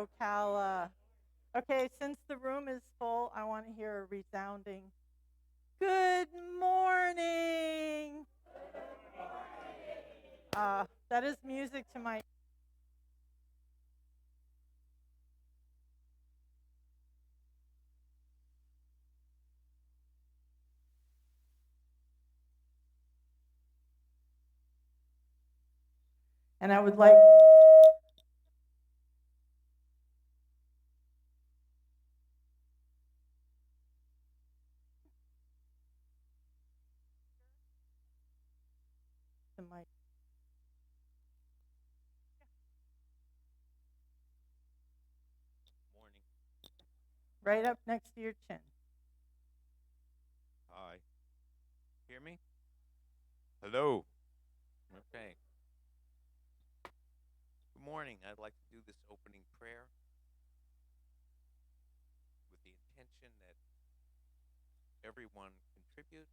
Ocala. Okay, since the room is full, I want to hear a resounding good morning. That is music to my. And I would like. The mic Morning. right up next to your chin. Hi. Hear me? Hello. Okay. Good morning. I'd like to do this opening prayer with the intention that everyone contribute,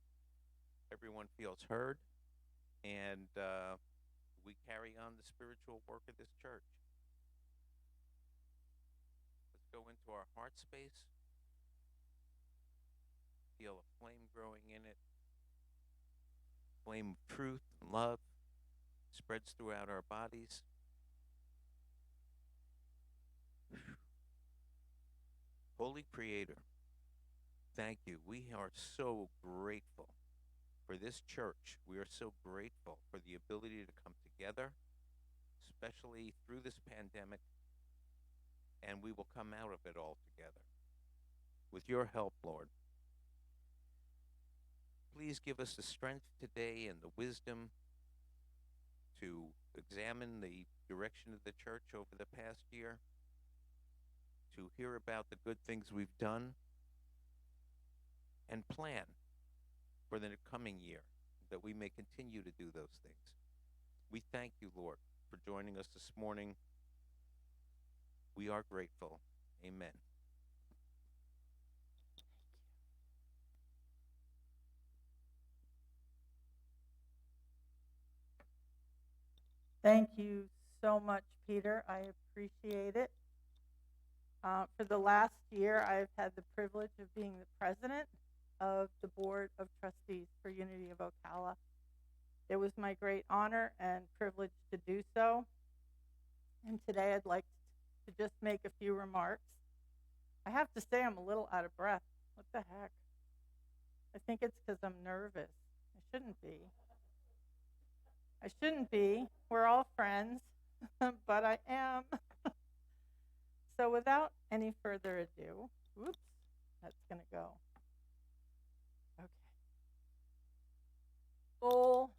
everyone feels heard, and we carry on the spiritual work of this church. Let's go into our heart space, feel a flame growing in it, flame of truth and love spreads throughout our bodies. Holy Creator, thank you. We are so grateful for this church. We are so grateful for the ability to come together, especially through this pandemic, and we will come out of it all together. With your help, Lord, please give us the strength today and the wisdom to examine the direction of the church over the past year, to hear about the good things we've done, and plan for the coming year that we may continue to do those things. We thank you, Lord, for joining us this morning. We are grateful. Amen. Thank you so much, Peter. I appreciate it. For the last year, I've had the privilege of being the president of the Board of Trustees for Unity of Ocala. It was my great honor and privilege to do so. And today I'd like to just make a few remarks. I have to say I'm a little out of breath. What the heck? I think it's because I'm nervous. I shouldn't be. I shouldn't be. We're all friends, but I am. So without any further ado, whoops, that's going to go. Okay. Goal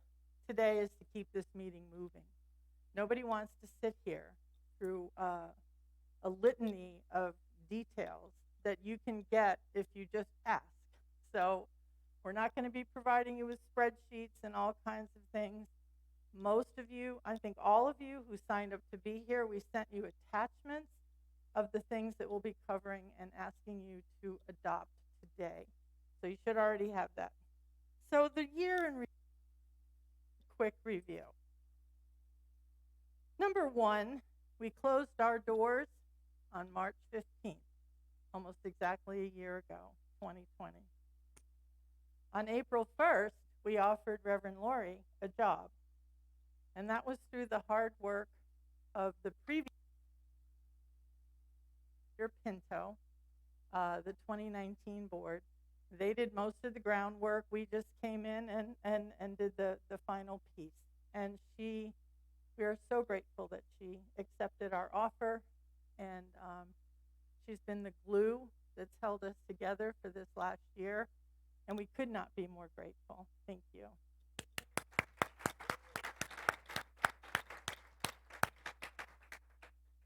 today is to keep this meeting moving. Nobody wants to sit here through a litany of details that you can get if you just ask. So we're not going to be providing you with spreadsheets and all kinds of things. Most of you, I think all of you who signed up to be here, we sent you attachments of the things that we'll be covering and asking you to adopt today. So you should already have that. So the year in quick review. Number one, we closed our doors on March 15th, almost exactly a year ago, 2020. On April 1st, we offered Reverend Laurie a job, and that was through the hard work of the previous Pinto, the 2019 board. They did most of the groundwork. We just came in and did the final piece. And we are so grateful that she accepted our offer, and she's been the glue that's held us together for this last year, and we could not be more grateful. Thank you.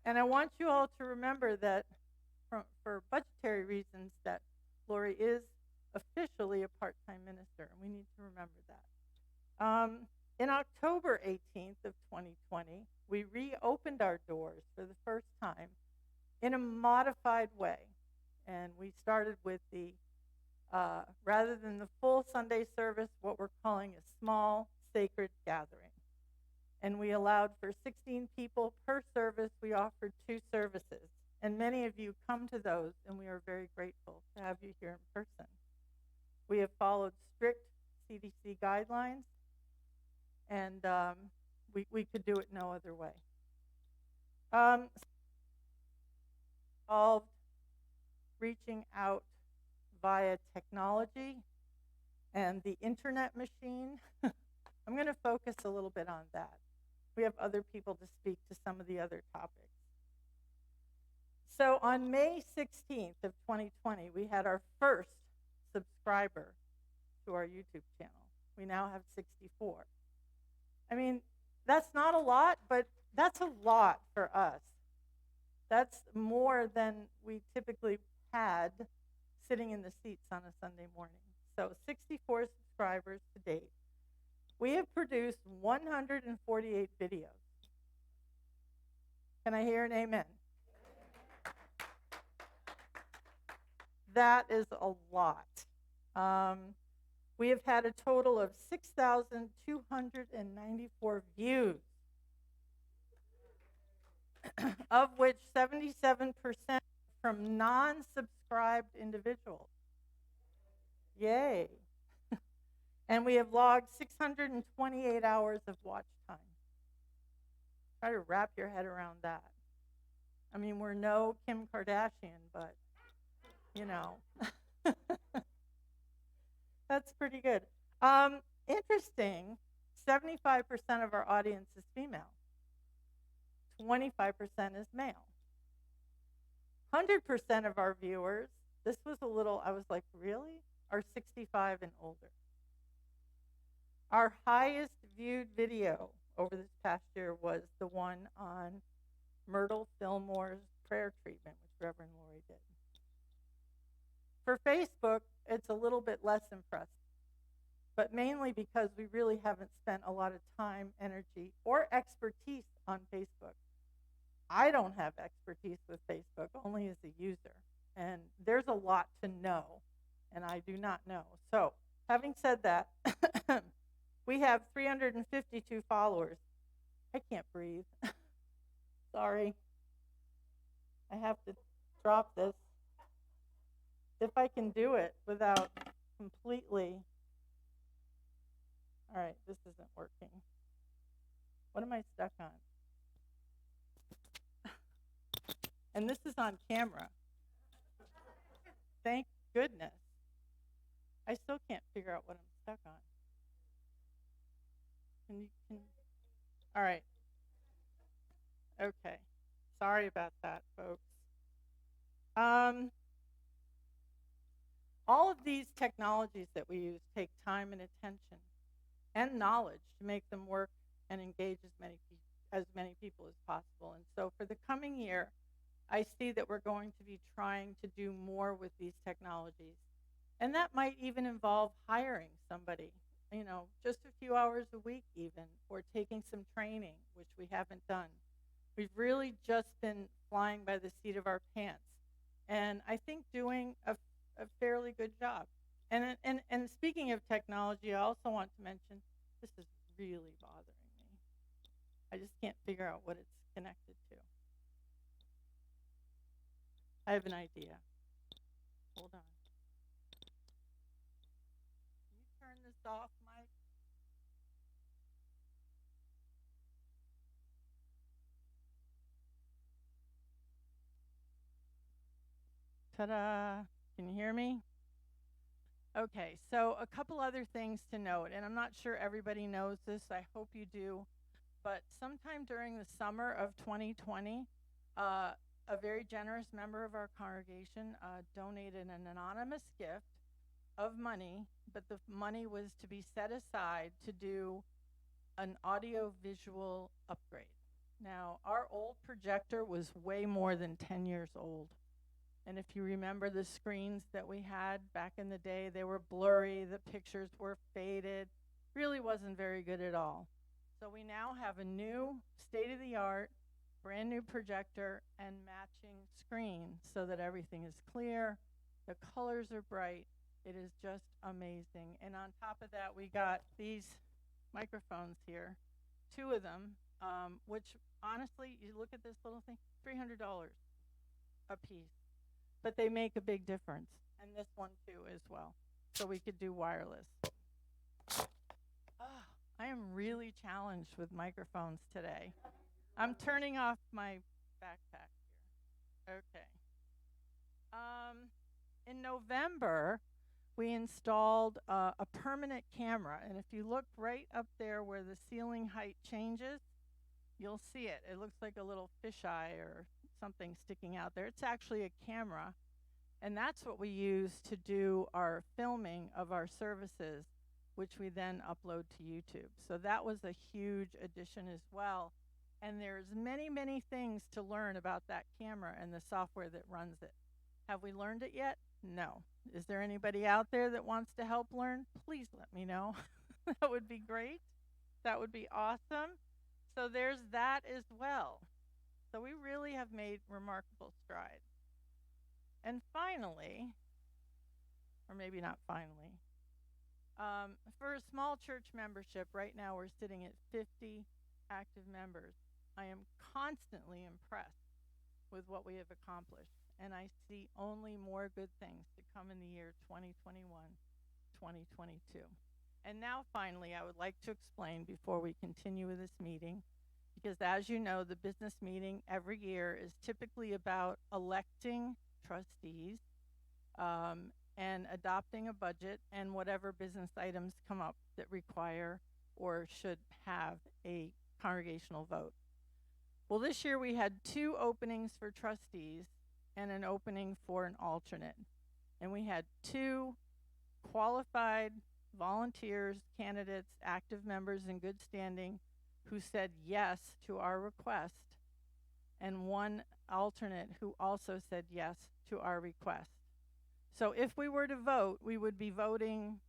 And I want you all to remember that for budgetary reasons that Lori is officially a part-time minister, and we need to remember that. In October 18th of 2020, we reopened our doors for the first time in a modified way. And we started with rather than the full Sunday service, what we're calling a small sacred gathering. And we allowed for 16 people per service. We offered 2 services. many of you come to those, and we are very grateful to have you here in person. We have followed strict CDC guidelines, and we could do it no other way. Involved reaching out via technology and the internet machine. I'm going to focus a little bit on that. We have other people to speak to some of the other topics. So on May 16th of 2020, we had our first subscriber to our YouTube channel. We now have 64. I mean, that's not a lot, but that's a lot for us. That's more than we typically had sitting in the seats on a Sunday morning. So 64 subscribers to date. We have produced 148 videos. Can I hear an amen? That is a lot. We have had a total of 6,294 views, of which 77% from non-subscribed individuals. Yay. And we have logged 628 hours of watch time. Try to wrap your head around that. I mean, we're no Kim Kardashian, but, you know. That's pretty good. Interesting, 75% of our audience is female. 25% is male. 100% of our viewers, this was a little, I was like, really? Are 65 and older. Our highest viewed video over this past year was the one on Myrtle Fillmore's prayer treatment, which Reverend Lori did. For Facebook, it's a little bit less impressive, but mainly because we really haven't spent a lot of time, energy, or expertise on Facebook. I don't have expertise with Facebook, only as a user, and there's a lot to know, and I do not know. So, having said that, we have 352 followers. I can't breathe. Sorry. I have to drop this. If I can do it without completely. All right, this isn't working. What am I stuck on? And this is on camera. Thank goodness. I still can't figure out what I'm stuck on. All right. Okay. Sorry about that, folks. All of these technologies that we use take time and attention and knowledge to make them work and engage as many people as possible. And so for the coming year, I see that we're going to be trying to do more with these technologies. And that might even involve hiring somebody, you know, just a few hours a week even, or taking some training, which we haven't done. We've really just been flying by the seat of our pants. And I think doing a fairly good job. And speaking of technology, I also want to mention, this is really bothering me. I just can't figure out what it's connected to. I have an idea. Hold on. Can you turn this off, Mike? Ta-da! Can you hear me? Okay, so a couple other things to note, and I'm not sure everybody knows this, I hope you do, but sometime during the summer of 2020, a very generous member of our congregation donated an anonymous gift of money, but the money was to be set aside to do an audio-visual upgrade. Now, our old projector was way more than 10 years old. And if you remember the screens that we had back in the day, they were blurry, the pictures were faded, really wasn't very good at all. So we now have a new state-of-the-art, brand new projector and matching screen so that everything is clear, the colors are bright, it is just amazing. And on top of that, we got these microphones here, 2 of them, which honestly, you look at this little thing, $300. a piece, but they make a big difference. And this one too as well. So we could do wireless. Ah, I am really challenged with microphones today. I'm turning off my backpack here. Okay. In November, we installed a permanent camera. And if you look right up there where the ceiling height changes, you'll see it. It looks like a little fisheye or something sticking out there. It's actually a camera. And that's what we use to do our filming of our services, which we then upload to YouTube. So that was a huge addition as well. And there's many, many things to learn about that camera and the software that runs it. Have we learned it yet? No. Is there anybody out there that wants to help learn? Please let me know. That would be great. That would be awesome. So there's that as well. So we really have made remarkable strides. And finally, or maybe not finally, for a small church membership, right now we're sitting at 50 active members. I am constantly impressed with what we have accomplished, and I see only more good things to come in the year 2021, 2022. And now finally, I would like to explain before we continue with this meeting, because as you know, the business meeting every year is typically about electing trustees and adopting a budget and whatever business items come up that require or should have a congregational vote. Well, this year we had 2 openings for trustees and an opening for an alternate. And we had 2 qualified volunteers, candidates, active members in good standing who said yes to our request, and 1 alternate who also said yes to our request. So if we were to vote, we would be voting,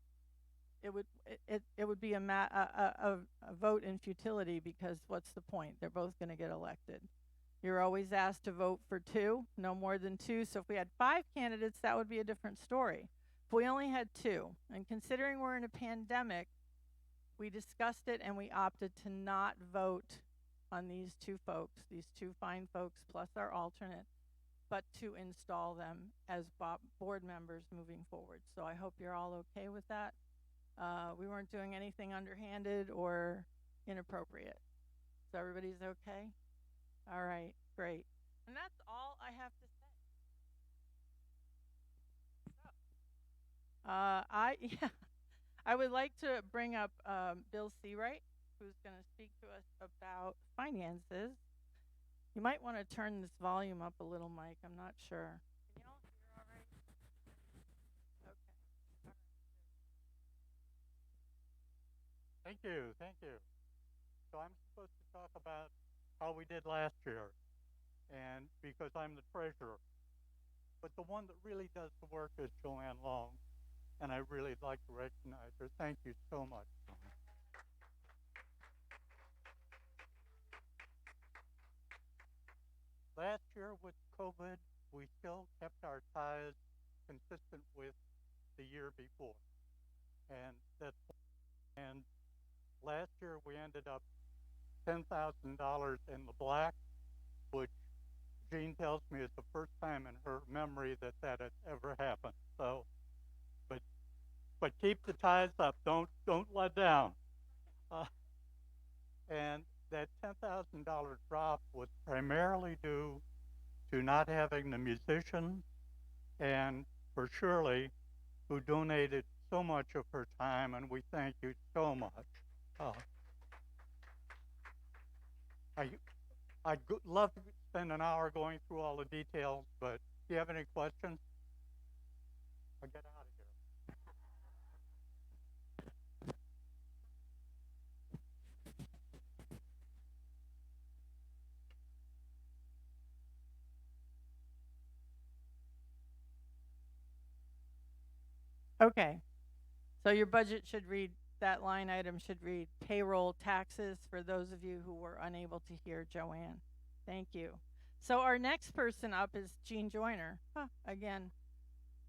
it would be a vote in futility, because what's the point? They're both going to get elected. You're always asked to vote for 2, no more than 2. So if we had 5 candidates, that would be a different story. If we only had 2, and considering we're in a pandemic, we discussed it and we opted to not vote on these 2 folks, these 2 fine folks plus our alternate, but to install them as board members moving forward. So I hope you're all okay with that. We weren't doing anything underhanded or inappropriate. So everybody's okay? All right, great. And that's all I have to say. So, I would like to bring up Bill Seawright, who's going to speak to us about finances. You might want to turn this volume up a little, Mike. I'm not sure. Can you all hear all right? Okay. All right. Thank you, thank you. So I'm supposed to talk about how we did last year, and because I'm the treasurer. But the one that really does the work is Joanne Long, and I really like to recognize her. Thank you so much. Last year with COVID, we still kept our tithes consistent with the year before. And last year we ended up $10,000 in the black, which Jean tells me is the first time in her memory that had ever happened. So, but keep the tithes up. Don't let down. And that $10,000 drop was primarily due to not having the musicians and for Shirley, who donated so much of her time, and we thank you so much. I'd love to spend an hour going through all the details, but if you have any questions, I'll get out of here. Okay. So your budget should read, that line item should read payroll taxes for those of you who were unable to hear Joanne. Thank you. So our next person up is Jean Joyner. Again,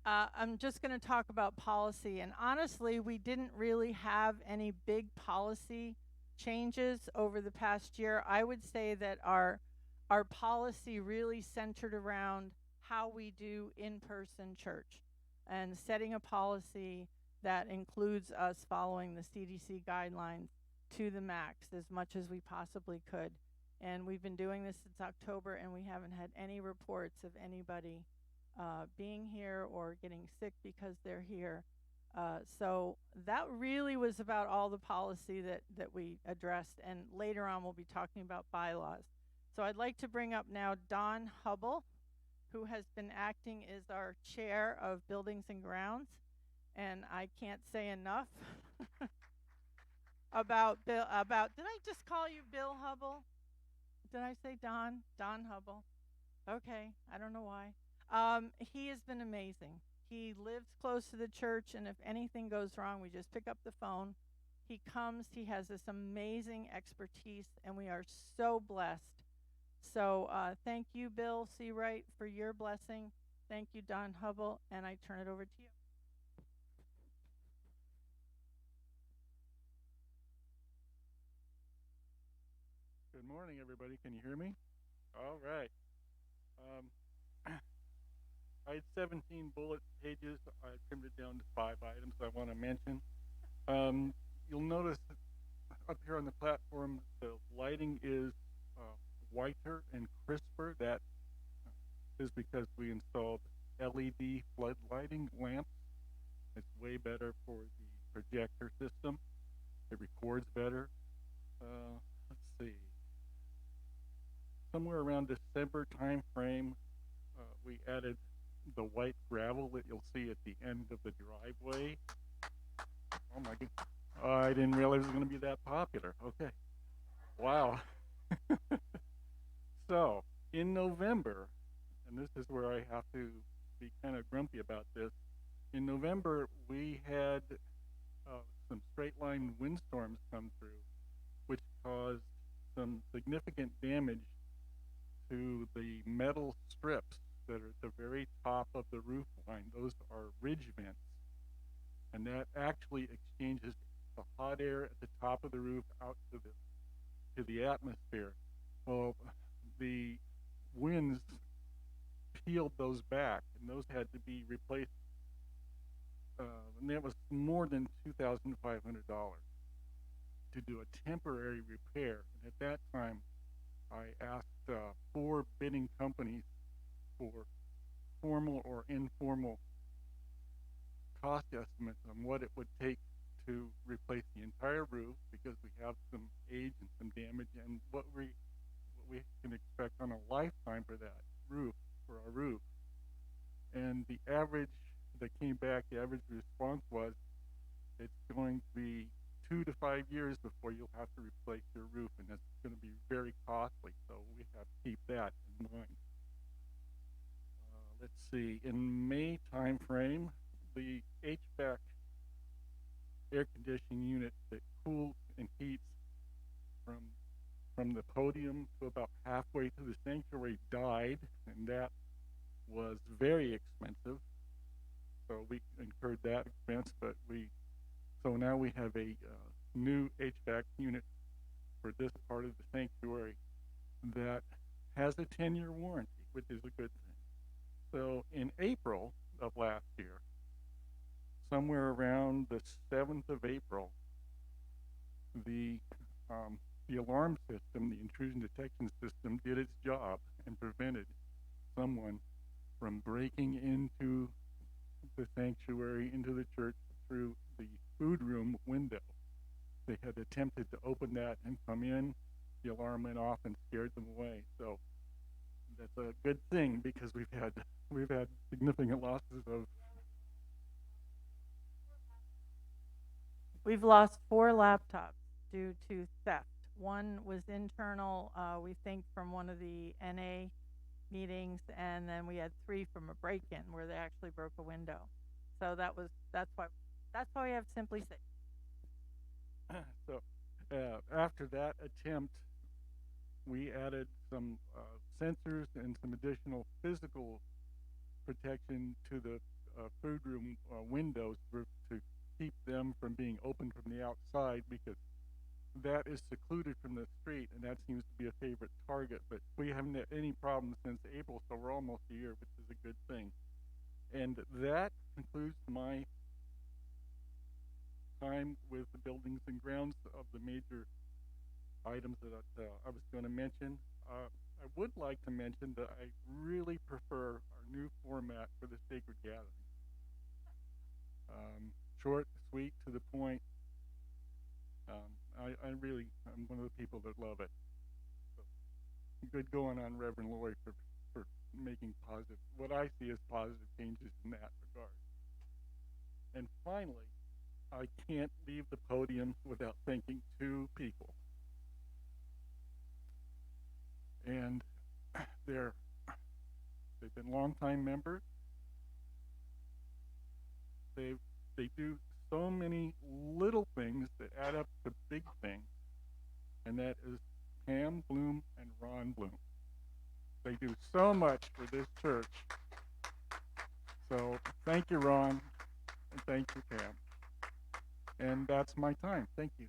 I'm just going to talk about policy. And honestly, we didn't really have any big policy changes over the past year. I would say that our policy really centered around how we do in-person church and setting a policy that includes us following the CDC guidelines to the max as much as we possibly could. And we've been doing this since October, and we haven't had any reports of anybody being here or getting sick because they're here. So that really was about all the policy that we addressed, and later on we'll be talking about bylaws. So I'd like to bring up now Don Hubble, who has been acting as our chair of Buildings and Grounds, and I can't say enough about did I just call you Bill Hubble? Did I say Don? Don Hubble. Okay, I don't know why. He has been amazing. He lives close to the church, and if anything goes wrong, we just pick up the phone. He comes, he has this amazing expertise, and we are so blessed. So thank you, Bill Seawright, for your blessing. Thank you, Don Hubble, and I turn it over to you. Good morning, everybody. Can you hear me? All right. I had 17 bullet pages. I trimmed it down to 5 items I want to mention. You'll notice up here on the platform, the lighting is whiter and crisper. That is because we installed LED flood lighting lamps. It's way better for the projector system. It records better. Let's see. Somewhere around December time frame, we added the white gravel that you'll see at the end of the driveway. Oh my god. I didn't realize it was going to be that popular. Okay. Wow. So, in November, and this is where I have to be kind of grumpy about this. In November, we had some straight line windstorms come through, which caused some significant damage to the metal strips that are at the very top of the roof line. Those are ridge vents, and that actually exchanges the hot air at the top of the roof out to the atmosphere. Well, the winds peeled those back, and those had to be replaced, and that was more than $2,500 to do a temporary repair. And at that time, I asked 4 bidding companies for formal or informal cost estimates on what it would take to replace the entire roof, because we have some age and some damage, and what we can expect on a lifetime for that roof, for our roof. And the average that came back, the average response was, it's going to be 2 to 5 years before you'll have to replace your roof, and that's going to be very costly, so we have to keep that in mind. Let's see, in May time frame, the HVAC air conditioning unit that cools and heats from the podium to about halfway to the sanctuary died, and that was very expensive, so we incurred that expense. But so now we have a new HVAC unit for this part of the sanctuary that has a 10-year warranty, which is a good thing. So in April of last year, somewhere around the 7th of April, the alarm system, the intrusion detection system, did its job and prevented someone from breaking into the sanctuary, into the church, through the food room window. They had attempted to open that and come in. The alarm went off and scared them away. So that's a good thing, because we've had significant losses of. We've lost 4 laptops due to theft. One was internal, we think from one of the NA meetings, and then we had 3 from a break-in where they actually broke a window. So that's why we have Simply Safe. So after that attempt, we added some sensors and some additional physical protection to the food room windows to keep them from being opened from the outside, because that is secluded from the street, and that seems to be a favorite target. But we haven't had any problems since April, so we're almost a year, which is a good thing. And that concludes my time with the buildings and grounds of the major items that I was going to mention. I would like to mention that I really prefer our new format for the sacred gathering. Short, sweet, to the point. I'm one of the people that love it. So, good going on Reverend Lori for making what I see as positive changes in that regard. And finally, I can't leave the podium without thanking two people. And they've been longtime members. They do so many little things that add up to big things, and that is Pam Bloom and Ron Bloom. They do so much for this church. So thank you, Ron, and thank you, Pam. And that's my time. Thank you.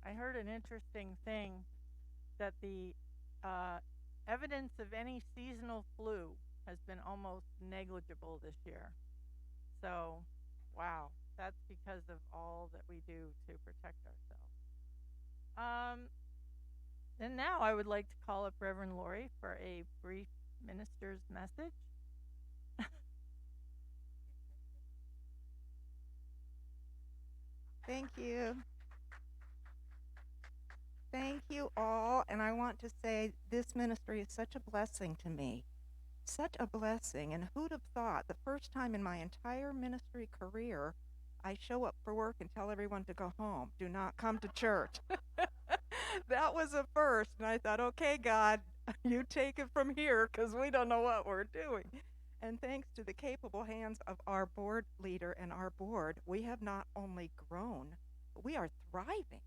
I heard an interesting thing that the evidence of any seasonal flu has been almost negligible this year. So, wow, that's because of all that we do to protect ourselves. And now I would like to call up Reverend Lori for a brief minister's message. Thank you. Thank you all. And I want to say this ministry is such a blessing to me. Such a blessing. And who'd have thought the first time in my entire ministry career, I show up for work and tell everyone to go home. Do not come to church. That was a first. And I thought, okay, God, you take it from here because we don't know what we're doing. And thanks to the capable hands of our board leader and our board, we have not only grown, but we are thriving.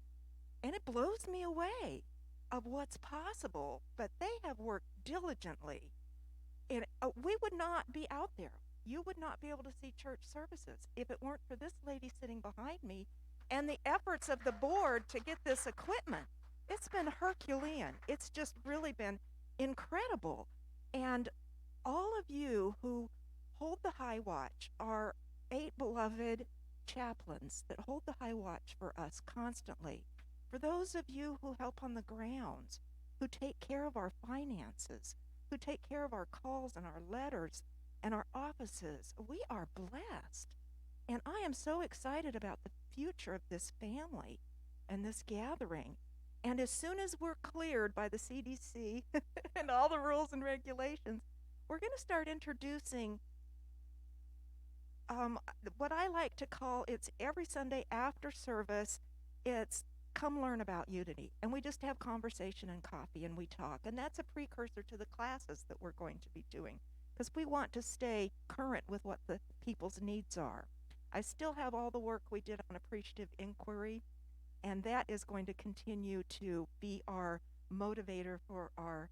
And it blows me away of what's possible. But they have worked diligently. And we would not be out there. You would not be able to see church services if it weren't for this lady sitting behind me and the efforts of the board to get this equipment. It's been Herculean. It's just really been incredible. And all of you who hold the high watch are 8 beloved chaplains that hold the high watch for us constantly. For those of you who help on the grounds, who take care of our finances, who take care of our calls and our letters and our offices, we are blessed. And I am so excited about the future of this family and this gathering. And as soon as we're cleared by the CDC and all the rules and regulations, we're going to start introducing what I like to call, it's every Sunday after service, it's come learn about unity. And we just have conversation and coffee and we talk. And that's a precursor to the classes that we're going to be doing, because we want to stay current with what the people's needs are. I still have all the work we did on appreciative inquiry, and that is going to continue to be our motivator for our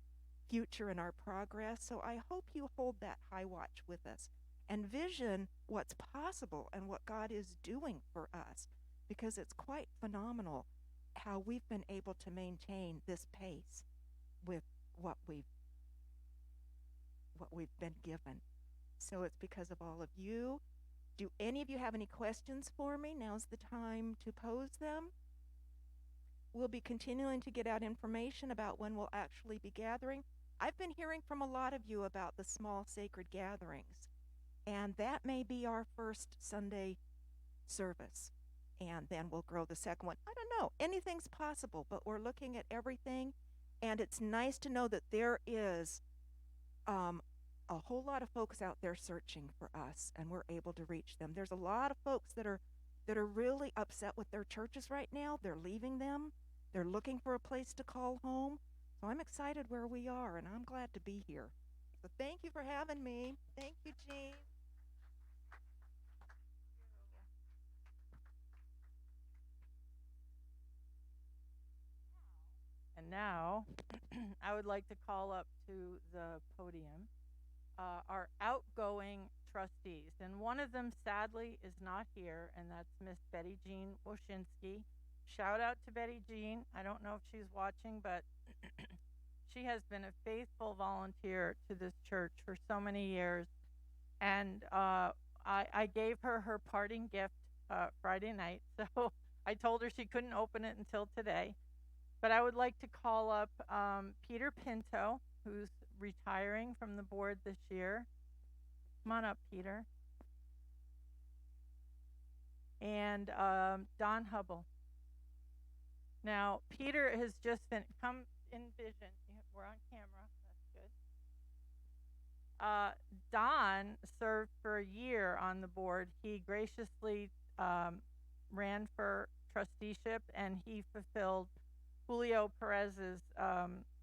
future and our progress. So I hope you hold that high watch with us and vision what's possible and what God is doing for us, because it's quite phenomenal how we've been able to maintain this pace with what we've been given. So it's because of all of you. Do any of you have any questions for me? Now's the time to pose them. We'll be continuing to get out information about when we'll actually be gathering. I've been hearing from a lot of you about the small sacred gatherings, and that may be our first Sunday service, and then we'll grow the second one. I don't know. Anything's possible, but we're looking at everything, and it's nice to know that there is a whole lot of folks out there searching for us, and we're able to reach them. There's a lot of folks that are really upset with their churches right now. They're leaving them. They're looking for a place to call home. So I'm excited where we are, and I'm glad to be here. So thank you for having me. Thank you, Jean. And now, I would like to call up to the podium our outgoing trustees, and one of them sadly is not here, and that's Miss Betty Jean Woshinski. Shout out to Betty Jean. I don't know if she's watching, but she has been a faithful volunteer to this church for so many years, and I gave her her parting gift Friday night, so I told her she couldn't open it until today. But I would like to call up Peter Pinto, who's retiring from the board this year. Come on up, Peter. And Don Hubble. Now, Peter has just been, come in vision. We're on camera. That's good. Don served for a year on the board. He graciously ran for trusteeship, and he fulfilled Julio Perez's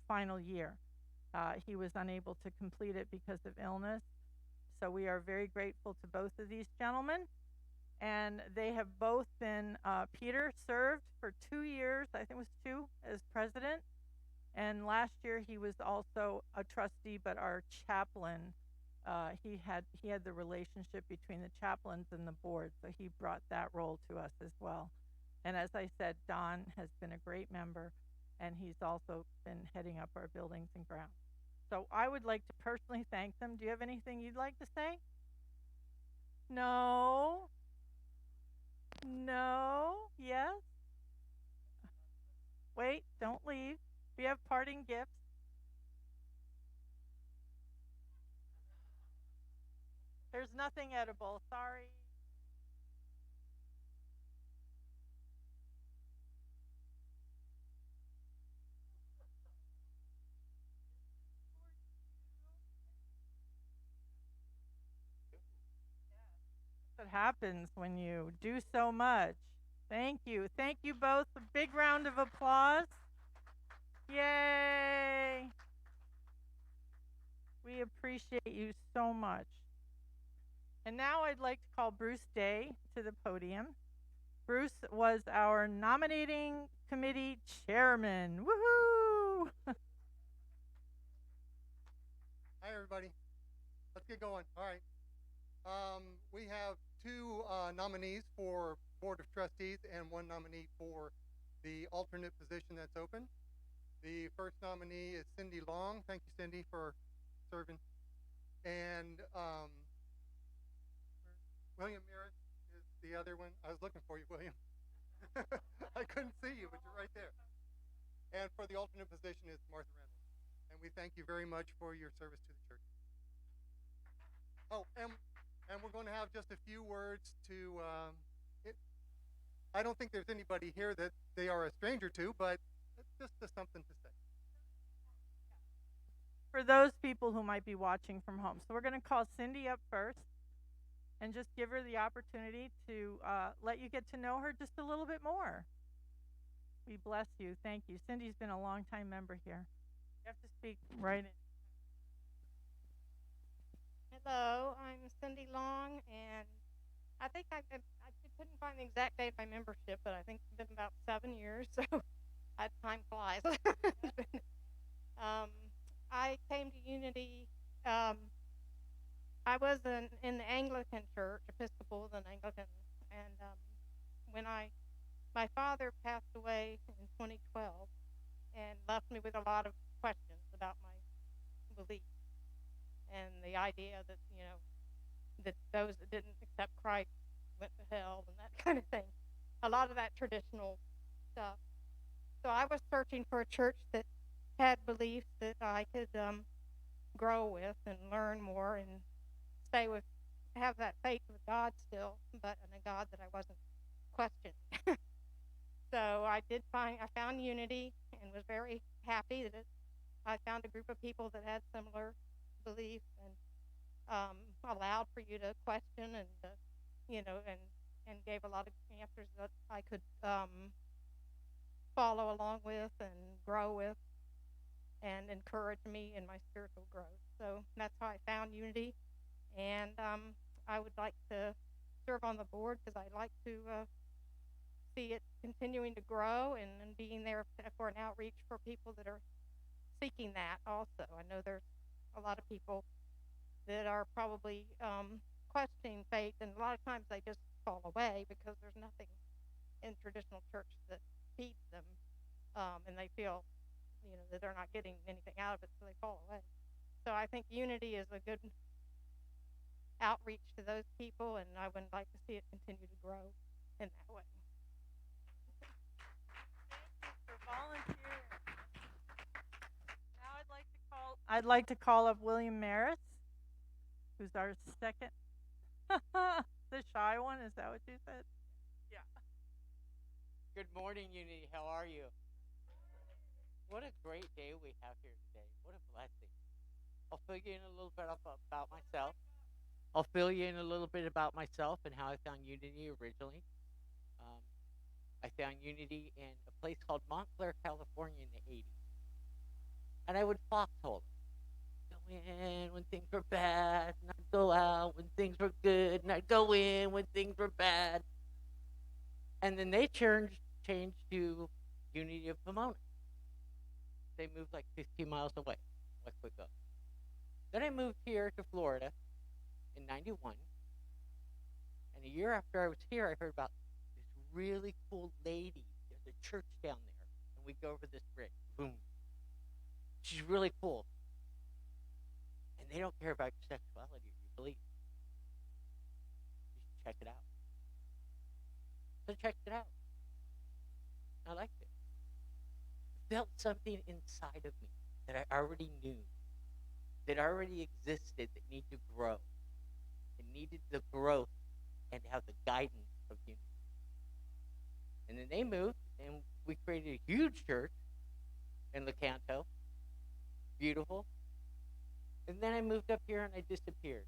final year. He was unable to complete it because of illness. So we are very grateful to both of these gentlemen. And they have both been, Peter served for 2 years, I think it was 2, as president. And last year he was also a trustee, but our chaplain. He had the relationship between the chaplains and the board, so he brought that role to us as well. And as I said, Don has been a great member, and he's also been heading up our buildings and grounds. So I would like to personally thank them. Do you have anything you'd like to say? No? No? Yes? Wait, don't leave. We have parting gifts. There's nothing edible, sorry. What happens when you do so much. Thank you. Thank you both. A big round of applause. Yay! We appreciate you so much. And now I'd like to call Bruce Day to the podium. Bruce was our nominating committee chairman. Woohoo! Hi, everybody. Let's get going. All right. We have 2 nominees for Board of Trustees and 1 nominee for the alternate position that's open. The first nominee is Cindy Long. Thank you, Cindy, for serving. And William Maris is the other one. I was looking for you, William. I couldn't see you, but you're right there. And for the alternate position is Martha Reynolds. And we thank you very much for your service to the church. Oh, and we're going to have just a few words to, I don't think there's anybody here that they are a stranger to, but it's just something to say. For those people who might be watching from home. So we're going to call Cindy up first and just give her the opportunity to let you get to know her just a little bit more. We bless you. Thank you. Cindy's been a long-time member here. You have to speak right in. Hello, I'm Cindy Long, and I think I couldn't find the exact date of my membership, but I think it's been about 7 years, so time flies. I came to Unity. I was in the Anglican church, Episcopal, then Anglican, and when my father passed away in 2012 and left me with a lot of questions about my beliefs. And the idea that, that those that didn't accept Christ went to hell and that kind of thing. A lot of that traditional stuff. So I was searching for a church that had beliefs that I could grow with and learn more and have that faith with God still, but in a God that I wasn't questioning. So I found Unity and was very happy that I found a group of people that had similar belief and allowed for you to question and and gave a lot of answers that I could follow along with and grow with and encourage me in my spiritual growth. So that's how I found Unity, and I would like to serve on the board because I like to see it continuing to grow and being there for an outreach for people that are seeking that also. I know there's a lot of people that are probably questioning faith, and a lot of times they just fall away because there's nothing in traditional church that feeds them, and they feel, that they're not getting anything out of it, so they fall away. So I think unity is a good outreach to those people, and I would like to see it continue to grow in that way. For volunteering. Now I'd like to call up William Maris, who's our second. The shy one, is that what you said? Yeah. Good morning, Unity. How are you? What a great day we have here today. What a blessing. I'll fill you in a little bit about myself. I'll fill you in a little bit about myself and how I found Unity originally. Um, I found Unity in a place called Montclair, California in the 80s. And I would foxhole it. Go in when things were bad, and I'd go out when things were good, and I'd go in when things were bad. And then they changed to Unity of Pomona. They moved like 15 miles away, West Waco. Then I moved here to Florida in 91. And a year after I was here, I heard about this really cool lady. There's a church down there. And we go over this bridge. Boom. She's really cool. And they don't care about your sexuality or your beliefs. You should check it out. So I checked it out. I liked it. I felt something inside of me that I already knew, that already existed, that needed to grow. It needed the growth and to have the guidance of unity. And then they moved, and we created a huge church in Lecanto. Beautiful. And then I moved up here and I disappeared.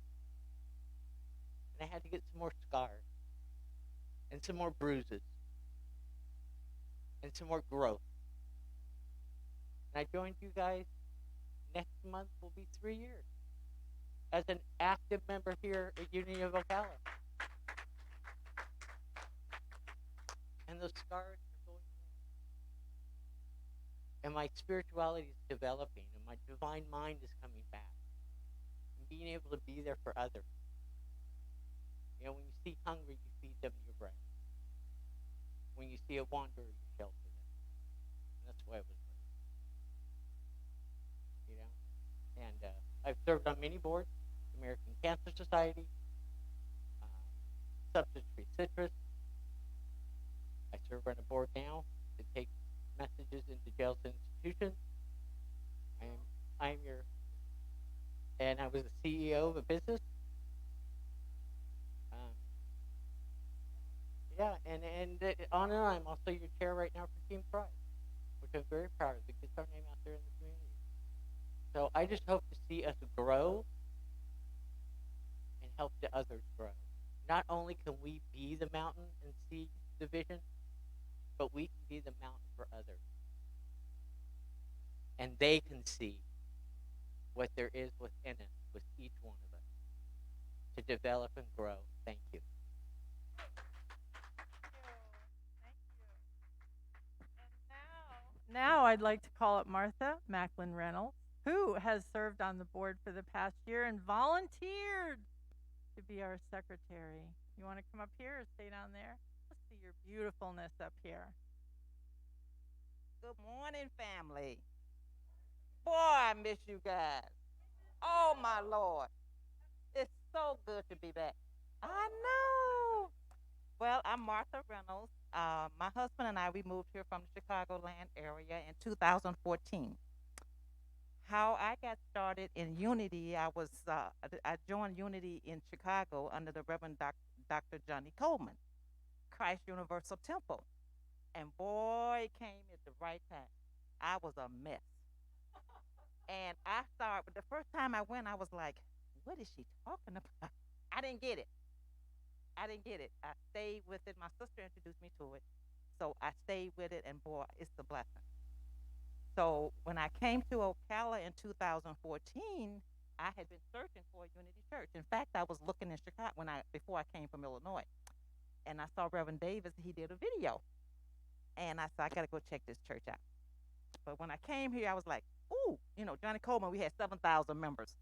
And I had to get some more scars and some more bruises and some more growth. And I joined you guys. Next month will be 3 years as an active member here at Unity of Ocala. And those scars are going away. And my spirituality is developing, and my divine mind is coming back. And being able to be there for others. When you see hungry, you feed them your bread. When you see a wanderer, you shelter them. And that's why I was raised. And I've served on many boards, American Cancer Society, Substance Free Citrus. I serve on a board now to take messages into jails and institutions. And I was the CEO of a business. And on and on. I'm also your chair right now for Team Pride, which I'm very proud of. It gets our name out there in the community. So I just hope to see us grow and help the others grow. Not only can we be the mountain and see the vision, but we can be the mountain for others. And they can see what there is within us, with each one of us, to develop and grow. Thank you. Now I'd like to call up Martha Macklin Reynolds, who has served on the board for the past year and volunteered to be our secretary. You want to come up here or stay down there? Let's see your beautifulness up here. Good morning, family. Boy, I miss you guys. Oh, my Lord. It's so good to be back. I know. Well, I'm Martha Reynolds. My husband and I, we moved here from the Chicagoland area in 2014. How I got started in Unity, I joined Unity in Chicago under the Reverend Dr. Johnny Coleman, Christ Universal Temple. And boy, it came at the right time. I was a mess. And the first time I went, I was like, what is she talking about? I didn't get it. I stayed with it. My sister introduced me to it. So I stayed with it, and boy, it's a blessing. So when I came to Ocala in 2014, I had been searching for a Unity church. In fact, I was looking in Chicago before I came from Illinois. And I saw Reverend Davis, he did a video. And I said, I got to go check this church out. But when I came here, I was like, ooh, Johnny Coleman, we had 7,000 members.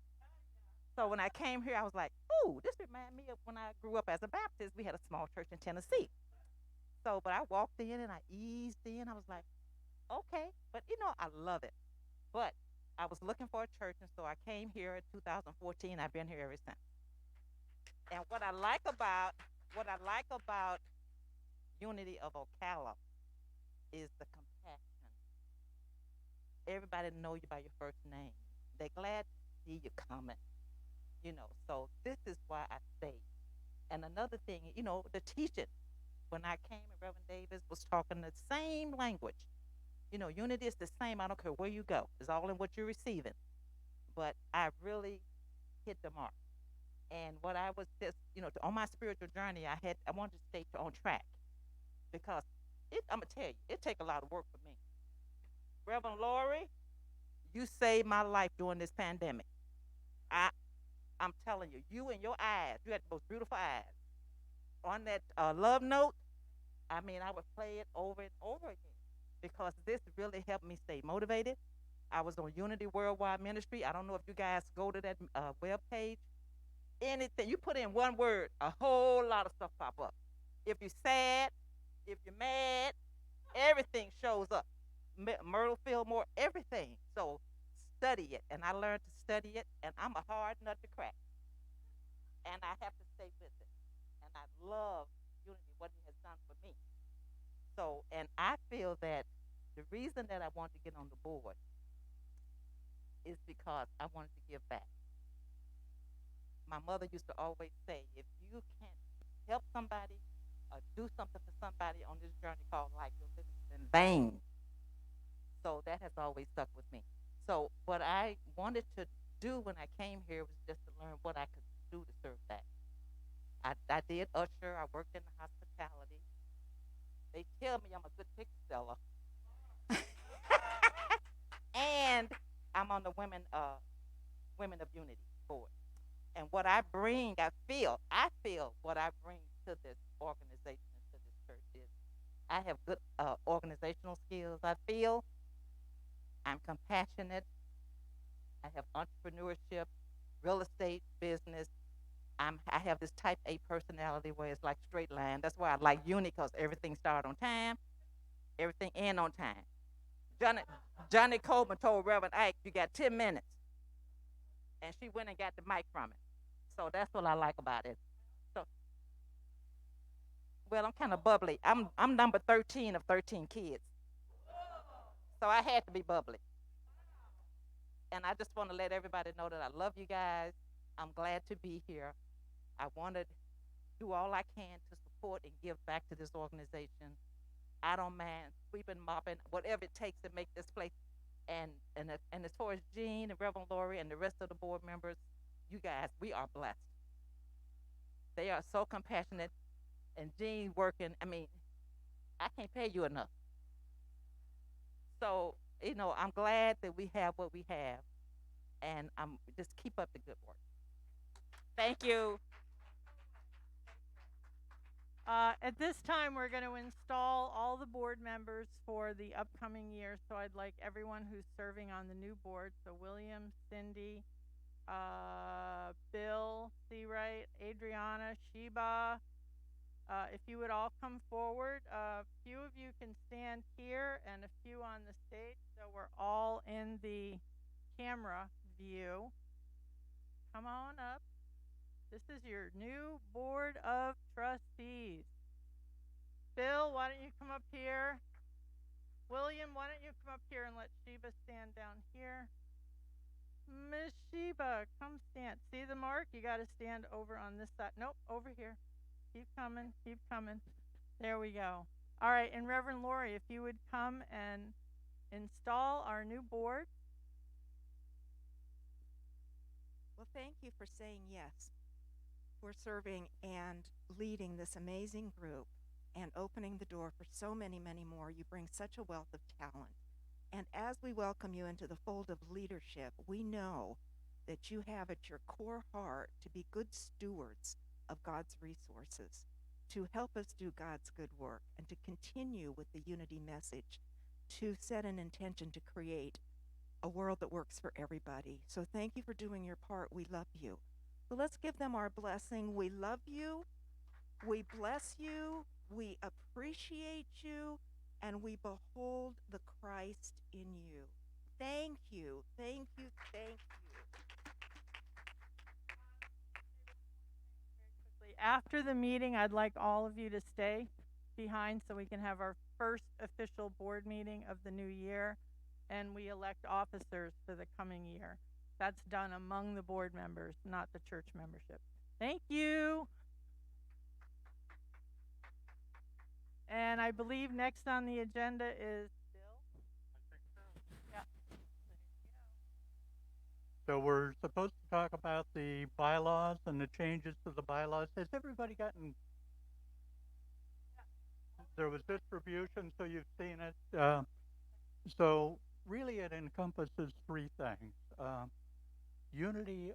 So when I came here, I was like, ooh, this reminds me of when I grew up as a Baptist. We had a small church in Tennessee. So, but I walked in and I eased in. I was like, okay. But, I love it. But I was looking for a church, and so I came here in 2014. I've been here ever since. And what I like about Unity of Ocala is the compassion. Everybody know you by your first name. They're glad to see you coming. So this is why I stayed. And another thing, the teaching. When I came and Reverend Davis was talking the same language. Unity is the same. I don't care where you go. It's all in what you're receiving. But I really hit the mark. And what I was just, on my spiritual journey, I wanted to stay on track because I'm gonna tell you, it take a lot of work for me. Reverend Lori, you saved my life during this pandemic. I I'm telling you, you and your eyes, you had the most beautiful eyes. On that love note, I mean, I would play it over and over again because this really helped me stay motivated. I was on Unity Worldwide Ministry. I don't know if you guys go to that web page. Anything you put in one word, a whole lot of stuff pop up. If you're sad, if you're mad, everything shows up. Myrtle Fillmore, everything. So study it, and I learned to study it, and I'm a hard nut to crack, and I have to stay with it. And I love Unity, what it has done for me. So, and I feel that the reason that I want to get on the board is because I wanted to give back. My mother used to always say, if you can't help somebody or do something for somebody on this journey called life, you're living in vain. So that has always stuck with me. So what I wanted to do when I came here was just to learn what I could do to serve back. I did usher. I worked in the hospitality. They tell me I'm a good picture seller, and I'm on the Women of Unity board. And what I bring, I feel what I bring to this organization and to this church is I have good organizational skills. I feel I'm compassionate. I have entrepreneurship, real estate, business. I have this type A personality where it's like straight line. That's why I like Uni because everything started on time, everything end on time. Johnny, Johnny Coleman told Reverend Ike, you got 10 minutes. And she went and got the mic from it. So that's what I like about it. So, well, I'm kind of bubbly. I'm number 13 of 13 kids. So I had to be bubbly. And I just want to let everybody know that I love you guys. I'm glad to be here. I want to do all I can to support and give back to this organization. I don't mind sweeping, mopping, whatever it takes to make this place. And as far as Jean and Reverend Lori and the rest of the board members, you guys, we are blessed. They are so compassionate, and Jean working. I mean, I can't pay you enough. So I'm glad that we have what we have, and I'm just keep up the good work. Thank you. At this time, we're going to install all the board members for the upcoming year. So I'd like everyone who's serving on the new board. So William, Cindy, Bill, Seawright, Adriana, Sheba. If you would all come forward, a few of you can stand here and a few on the stage. So we're all in the camera view. Come on up. This is your new board of trustees. Bill, why don't you come up here? William, why don't you come up here and let Sheba stand down here? Miss Sheba, come stand. See the mark? You got to stand over on this side. Nope, over here. Keep coming, keep coming. There we go. All right, and Reverend Lori, if you would come and install our new board. Well, thank you for saying yes. For serving and leading this amazing group and opening the door for so many, many more. You bring such a wealth of talent. And as we welcome you into the fold of leadership, we know that you have at your core heart to be good stewards of God's resources, to help us do God's good work, and to continue with the unity message, to set an intention to create a world that works for everybody. So thank you for doing your part. We love you. So let's give them our blessing. We love you. We bless you. We appreciate you. And we behold the Christ in you. Thank you. Thank you. Thank you. After the meeting, I'd like all of you to stay behind so we can have our first official board meeting of the new year, and we elect officers for the coming year. That's done among the board members, not the church membership. Thank you. And I believe next on the agenda is Bill. Yeah. So we're supposed to talk about the bylaws and the changes to the bylaws. Has everybody gotten? There was distribution, so you've seen it. So really, it encompasses three things. Unity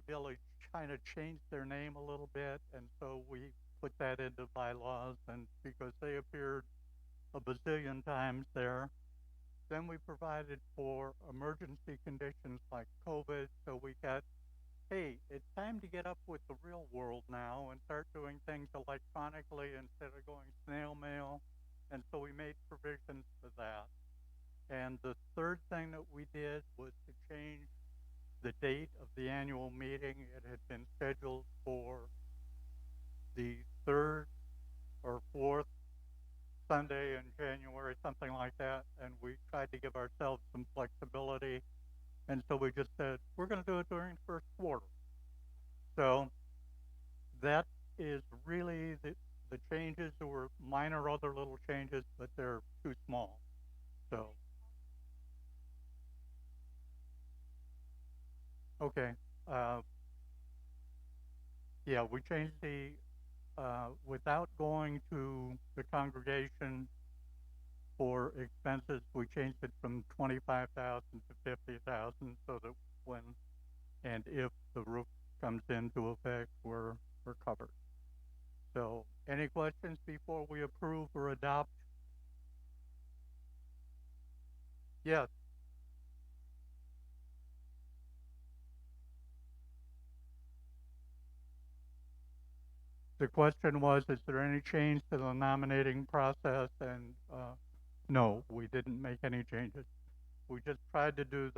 Village kind of changed their name a little bit, and so we put that into bylaws, and because they appeared a bazillion times there. Then we provided for emergency conditions like COVID, so we got, hey, it's time to get up with the real world now and start doing things electronically instead of going snail mail, and so we made provisions for that. And the third thing that we did was to change the date of the annual meeting. It had been scheduled for the third or fourth Sunday in January, something like that, and we tried to give ourselves some flexibility, and so we just said, we're going to do it during the first quarter. So that is really the changes. There were minor other little changes, but they're too small. So, okay. Yeah, we changed the, without going to the congregation for expenses, we changed it from 25,000 to 50,000 so that when and if the roof comes into effect, we're covered. So, any questions before we approve or adopt? Yes. The question was, is there any change to the nominating process? And no, we didn't make any changes. We just tried to do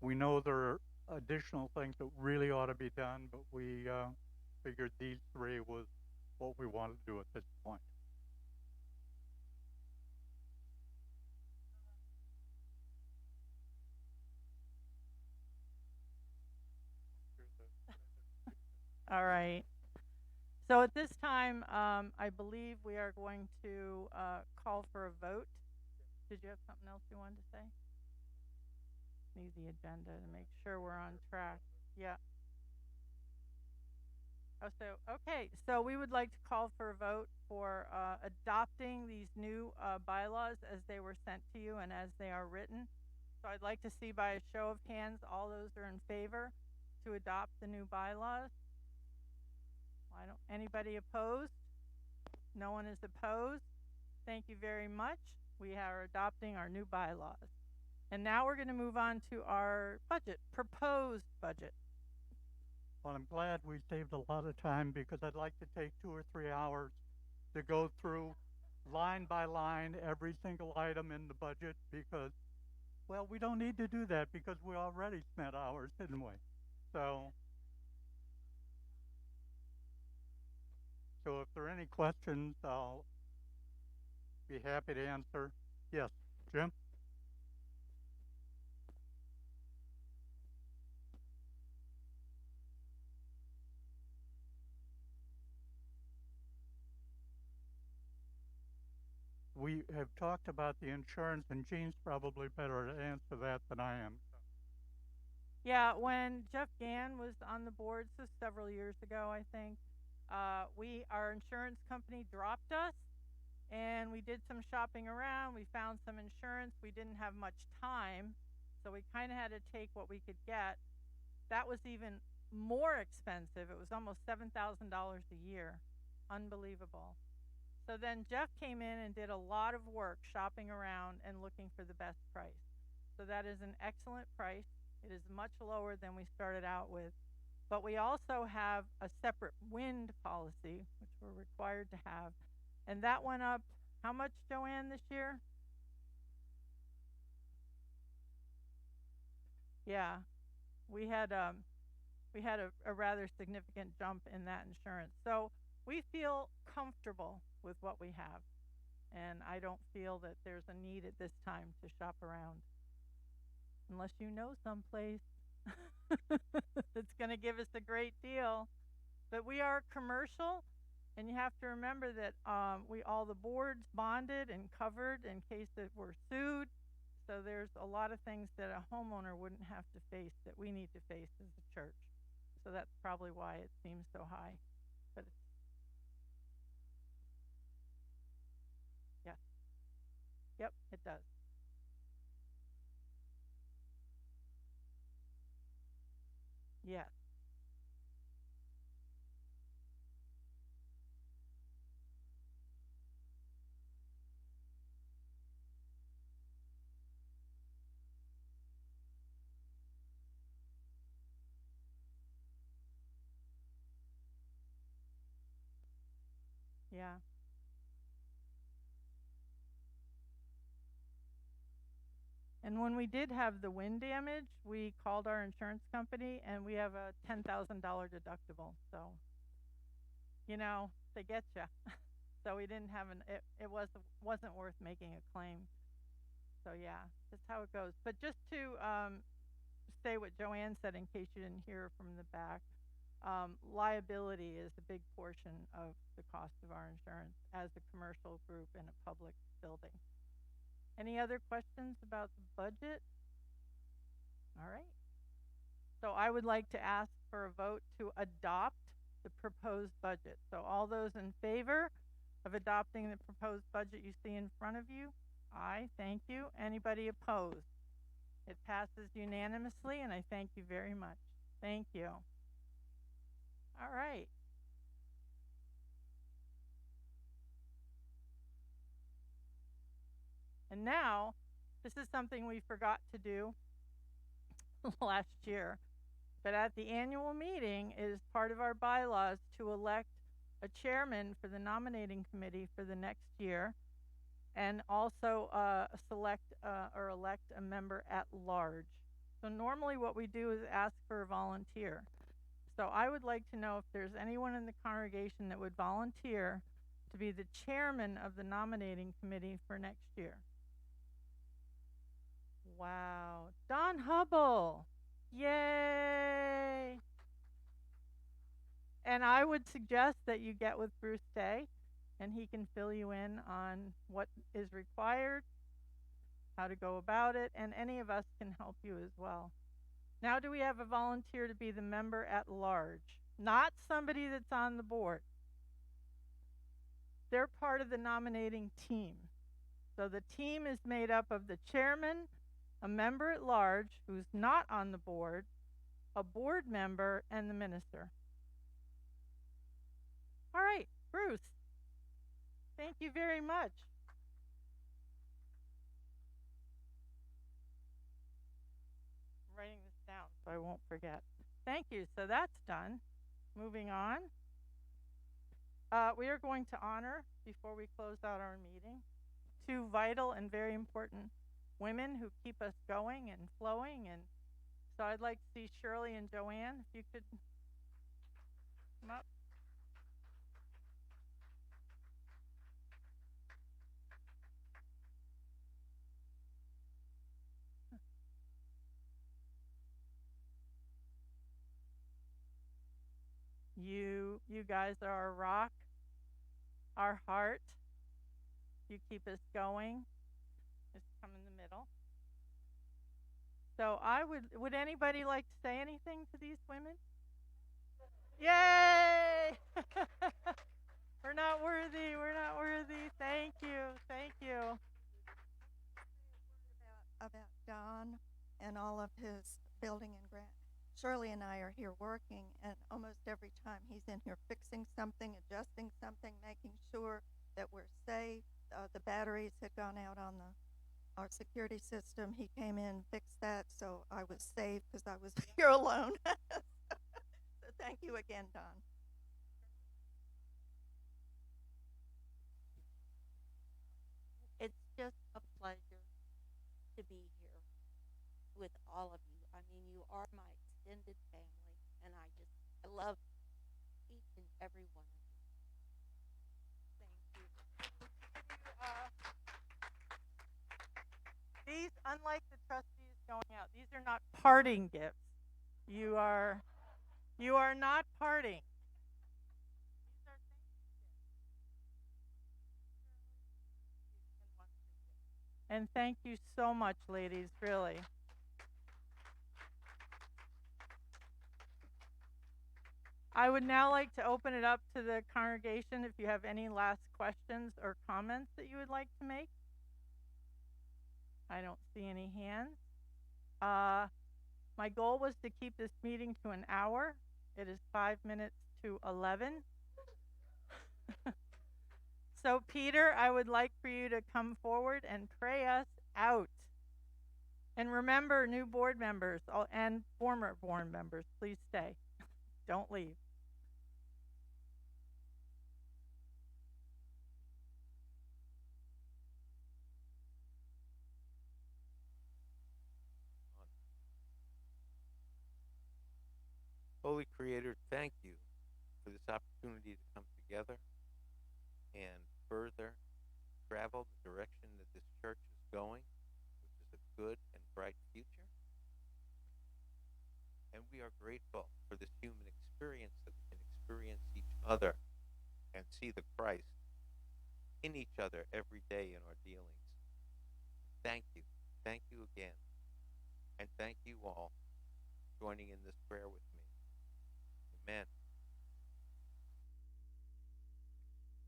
we know there are additional things that really ought to be done, but we figured these three was what we wanted to do at this point. All right. So at this time, I believe we are going to call for a vote. Did you have something else you wanted to say? Need the agenda to make sure we're on track. Yeah. Oh, so, okay, so we would like to call for a vote for adopting these new bylaws as they were sent to you and as they are written. So I'd like to see by a show of hands, all those are in favor to adopt the new bylaws. Why don't anybody opposed? No one is opposed. Thank you very much. We are adopting our new bylaws. And now we're going to move on to our budget, proposed budget. Well, I'm glad we saved a lot of time because I'd like to take 2 or 3 hours to go through line by line every single item in the budget because, well, we don't need to do that because we already spent hours, didn't we? So if there are any questions, I'll be happy to answer. Yes, Jim? We have talked about the insurance, and Jean's probably better to answer that than I am. Yeah, when Jeff Gann was on the board, so several years ago, I think, our insurance company dropped us, and we did some shopping around. We found some insurance. We didn't have much time, so we kind of had to take what we could get. That was even more expensive. It was almost $7,000 a year. Unbelievable. So then Jeff came in and did a lot of work shopping around and looking for the best price. So that is an excellent price. It is much lower than we started out with. But we also have a separate wind policy, which we're required to have. And that went up, how much, Joanne, this year? Yeah, we had a rather significant jump in that insurance. So we feel comfortable with what we have. And I don't feel that there's a need at this time to shop around. Unless you know someplace that's going to give us a great deal. But we are commercial, and you have to remember that we all the boards bonded and covered in case that we're sued. So there's a lot of things that a homeowner wouldn't have to face that we need to face as a church. So that's probably why it seems so high. But it's, yeah, yep, it does. Yes. Yeah. And when we did have the wind damage, we called our insurance company, and we have a $10,000 deductible. So, you know, they get you. So we didn't have it wasn't worth making a claim. So yeah, that's how it goes. But just to say what Joanne said in case you didn't hear from the back, liability is a big portion of the cost of our insurance as a commercial group in a public building. Any other questions about the budget? All right. So I would like to ask for a vote to adopt the proposed budget. So all those in favor of adopting the proposed budget you see in front of you? Aye, thank you. Anybody opposed? It passes unanimously, and I thank you very much. Thank you. All right. And now, this is something we forgot to do last year, but at the annual meeting, it is part of our bylaws to elect a chairman for the nominating committee for the next year, and also select or elect a member at large. So normally what we do is ask for a volunteer. So I would like to know if there's anyone in the congregation that would volunteer to be the chairman of the nominating committee for next year. Wow. Don Hubble. Yay. And I would suggest that you get with Bruce Day, and he can fill you in on what is required, how to go about it, and any of us can help you as well. Now, do we have a volunteer to be the member at large? Not somebody that's on the board. They're part of the nominating team. So the team is made up of the chairman, a member at large who's not on the board, a board member, and the minister. All right, Bruce. Thank you very much. I'm writing this down so I won't forget. Thank you. So that's done. Moving on. We are going to honor, before we close out our meeting, two vital and very important women who keep us going and flowing. And so I'd like to see Shirley and Joanne, if you could come up. You guys are our rock, our heart. You keep us going. Just come in the middle. So would anybody like to say anything to these women? Yay! We're not worthy. We're not worthy. Thank you. Thank you. About Don and all of his building and grant. Shirley and I are here working, and almost every time he's in here fixing something, adjusting something, making sure that we're safe. The batteries had gone out on our security system. He came in, fixed that, so I was safe because I was here alone. Thank you again, Don. It's just a pleasure to be here with all of you. I mean, you are my extended family, and I love each and every one of you. Thank you. These, unlike the trustees going out, these are not parting gifts. You are not parting. These are thank you gifts. And thank you so much, ladies, really. I would now like to open it up to the congregation if you have any last questions or comments that you would like to make. I don't see any hands. My goal was to keep this meeting to an hour. It is 5 minutes to 11. So Peter, I would like for you to come forward and pray us out. And remember, new board members and former board members, please stay. Don't leave. Holy Creator, thank you for this opportunity to come together and further travel the direction that this church is going, which is a good and bright future. And we are grateful for this human experience, that we can experience each other and see the Christ in each other every day in our dealings. Thank you. Thank you again. And thank you all for joining in this prayer with me. Amen.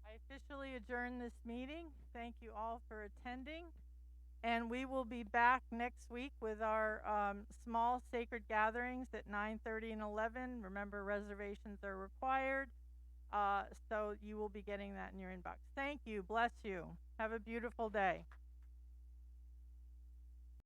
I officially adjourn this meeting. Thank you all for attending. And we will be back next week with our small sacred gatherings at 9:30 and 11. Remember, reservations are required. So you will be getting that in your inbox. Thank you. Bless you. Have a beautiful day.